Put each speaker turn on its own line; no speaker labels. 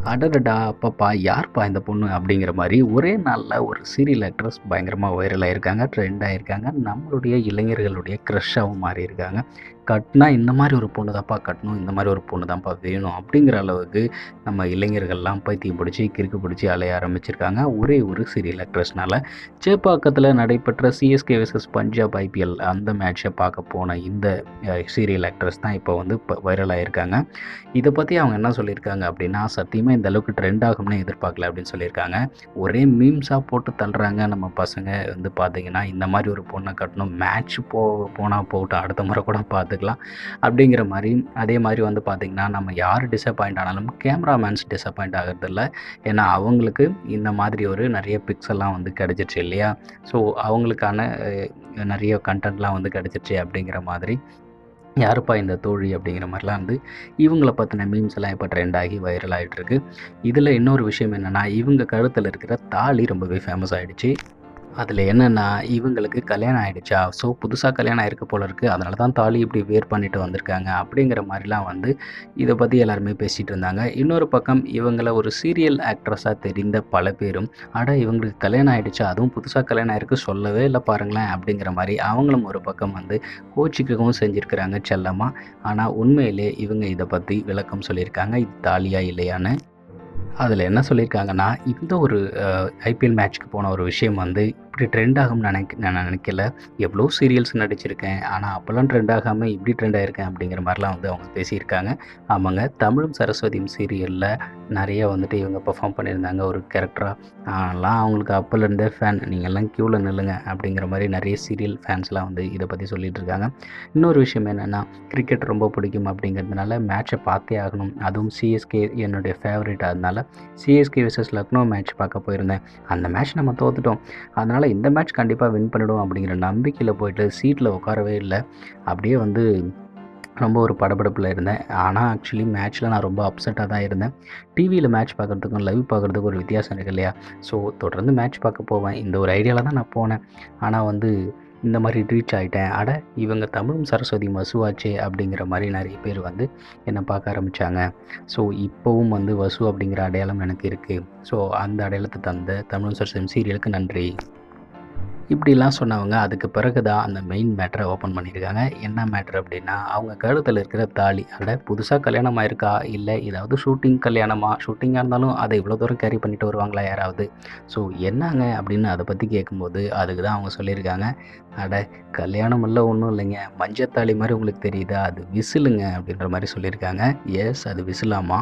அடடடா! அப்பப்பா! யார்ப்பா இந்த பொண்ணு? அப்படிங்கிற மாரி ஒரே நாள்ல ஒரு சீரியல் ஆக்ட்ரஸ் பயங்கரமா வைரல் ஆயிருக்காங்க. ட்ரெண்ட் ஆயிருக்காங்க. நம்மளுடைய இளைஞர்களுடைய க்ரஷ்ஷாவும் மாறியிருக்காங்க. கட்னா இந்த மாரி ஒரு பொண்ணு தான்ப்பா கட்டணும். இந்த மாரி ஒரு பொண்ணு தான்ப்பா வேணும். அப்படிங்கிற அளவுக்கு நம்ம இளைஞர்கள்லாம் பைத்தியம் பிடிச்சு, கிறுக்கு பிடிச்சு அலைய ஆரம்பிச்சிருக்காங்க. ஒரே ஒரு சீரியல் ஆக்ட்ரஸ்னால. சேப்பாக்கத்தில நடைபெற்ற சிஎஸ்கே வெர்சஸ் பஞ்சாப் ஐபிஎல் அந்த மேட்ச பார்க்க போன இந்த சீரியல் ஆக்ட்ரஸ் தான் இப்போ வந்து வைரல் ஆயிருக்காங்க. இத பத்தி அவங்க என்ன சொல்லியிருக்காங்க அப்படின்னா, "சத்தியமா இந்த அளவுக்கு ட்ரெண்ட் ஆகும்னு எதிர்பார்க்கல" அப்படின்னு சொல்லியிருக்காங்க. ஒரே மீம்ஸா போட்டு தள்ளுறாங்க நம்ம பசங்க வந்து பார்த்தீங்கன்னா, "இந்த மாரி ஒரு பொண்ண கட்டணும். மேட்ச் போனா போகட்டும். அடுத்த முறை கூட பார்த்துக்கலாம்." அப்படிங்கிற மாரி. அதே மாரி வந்து பார்த்தீங்கன்னா, நம்ம யார் டிசப்பாயிண்ட் ஆனாலும் கேமராமேன்ஸ் டிசப்பாயிண்ட் ஆகுறதில்ல. ஏன்னா, அவங்களுக்கு இந்த மாதிரி ஒரு நெறைய பிக்ஸ்லாம் வந்து கிடைச்சிருச்சு இல்லையா? ஸோ, அவங்களுக்கான நெறைய கன்டென்ட்லாம் வந்து கிடைச்சிருச்சு அப்படிங்கிற மாதிரி. யாருப்பா இந்த தோழி அப்படிங்கிற மாரிலாம் வந்து இவங்கள பத்தின மீம்ஸ் எல்லாம் இப்போ ட்ரெண்ட் ஆகி வைரல் ஆயிட்டிருக்கு. இதில இன்னொரு விஷயம் என்னன்னா, இவங்க கழுத்தில இருக்கிற தாலி ரொம்பவே ஃபேமஸ் ஆயிடுச்சு. அதில என்னன்னா, இவங்களுக்கு கல்யாணம் ஆயிடுச்சா, ஸோ புதுசா கல்யாணம் ஆயிருக்கு போல இருக்கு. அதனால தான் தாலி இப்படி வியர் பண்ணிட்டு வந்திருக்காங்க. அப்படிங்கிற மாரிலாம் வந்து இத பத்தி எல்லாருமே பேசிட்டு இருந்தாங்க. இன்னொரு பக்கம் இவங்கள ஒரு சீரியல் ஆக்ட்ரஸா தெரிந்த பல பேரும், "அட இவங்களுக்கு கல்யாணம் ஆயிடுச்சா, அதுவும் புதுசா கல்யாணம் ஆயிருக்கு சொல்லவே இல்ல பாருங்களேன்." அப்படிங்கிற மாரி அவங்களும் ஒரு பக்கம் வந்து கோச்சிக்கவும் செஞ்சிருக்கிறாங்க செல்லமா. ஆனா உண்மையிலே இவங்க இத பத்தி விளக்கம் சொல்லியிருக்காங்க. இது தாலியா இல்லையான்னு. அதில என்ன சொல்லியிருக்காங்கன்னா, இந்த ஒரு ஐபிஎல் மேட்ச்க்கு போன ஒரு விஷயம் வந்து இப்படி ட்ரெண்ட் ஆகும்னு நான் நினைக்கல. எவ்வளோ சீரியல்ஸ் நடிச்சிருக்கேன். ஆனா அப்பலாம் ட்ரெண்ட் ஆகாம இப்படி ட்ரெண்ட் ஆயிருக்கேன் அப்படிங்கிற மாரிலாம் வந்து அவங்க பேசியிருக்காங்க. ஆமாங்க. தமிழும் சரஸ்வதியும் சீரியல்ல நெறைய வந்துட்டு இவங்க பெர்ஃபார்ம் பண்ணியிருந்தாங்க ஒரு கேரக்டரா. நான்லாம் அவங்களுக்கு அப்போலேருந்தே ஃபேன். நீங்கலாம் கியூல நில்லுங்க அப்படிங்கிற மாரி நெறைய சீரியல் ஃபேன்ஸ்லாம் வந்து இத பத்தி சொல்லிட்டு இருக்காங்க. இன்னொரு விஷயம் என்னன்னா, கிரிக்கெட் ரொம்ப பிடிக்கும் அப்படிங்கிறதுனால மேட்ச பார்த்தே ஆகணும். அதுவும் சிஎஸ்கே என்னுடைய ஃபேவரைட் அதனால சிஎஸ்கே வெர்சஸ் லக்னோ மேட்ச் பார்க்க போயிருந்தேன். அந்த மேட்ச் நம்ம தோத்துட்டோம். அதனால இந்த மேட்ச் கண்டிப்பா வின் பண்ணிடுவோம் அப்படிங்கிற நம்பிக்கையில போயிட்டு சீட்ல உட்காரவே இல்ல. அப்படியே வந்து ரொம்ப ஒரு படபடப்புல இருந்தேன். ஆனா ஆக்சுவலி மேட்ச்ல நான் ரொம்ப அப்செட்டா தான் இருந்தேன். டிவியில மேட்ச் பார்க்குறதுக்கும், லைவ் பார்க்குறதுக்கும் ஒரு வித்தியாசம் இருக்கு இல்லையா? ஸோ தொடர்ந்து மேட்ச் பார்க்க போவேன். இந்த ஒரு ஐடியால தான் நான் போனேன். ஆனா வந்து இந்த மாரி ரீச் ஆயிட்டேன். அட! இவங்க தமிழும் சரஸ்வதியும் வசுவாச்சே அப்படிங்கிற மாரி நெறைய பேர் வந்து என்ன பார்க்க ஆரம்பிச்சாங்க. ஸோ இப்பவும் வந்து வசு அப்படிங்கிற அடையாளம் எனக்கு இருக்கு. ஸோ அந்த அடையாளத்த தந்த தமிழும் சரஸ்வதியும் சீரியலுக்கு நன்றி. இப்படிலாம் சொன்னவங்க அதுக்கு பிறகு தான் அந்த மெயின் மேட்டர ஓப்பன் பண்ணியிருக்காங்க. என்ன மேட்டர் அப்படின்னா, அவங்க கழுத்தில இருக்கிற தாலி. அட புதுசா கல்யாணம் ஆயிருக்கா? இல்ல ஏதாவது ஷூட்டிங் கல்யாணமா? ஷூட்டிங்கா இருந்தாலும் அத இவ்வளோ தூரம் கேரி பண்ணிட்டு வருவாங்களா யாராவது? ஸோ என்னாங்க அப்படின்னு அத பத்தி கேட்கும்போது, அதுக்கு தான் அவங்க சொல்லியிருக்காங்க. அட கல்யாணமெல்லாம் ஒண்ணும் இல்லைங்க. மஞ்ச தாலி மாரி உங்களுக்கு தெரியுதா? அது விசிலுங்க அப்படின்ற மாரி சொல்லியிருக்காங்க. எஸ் அது விசிலாமா.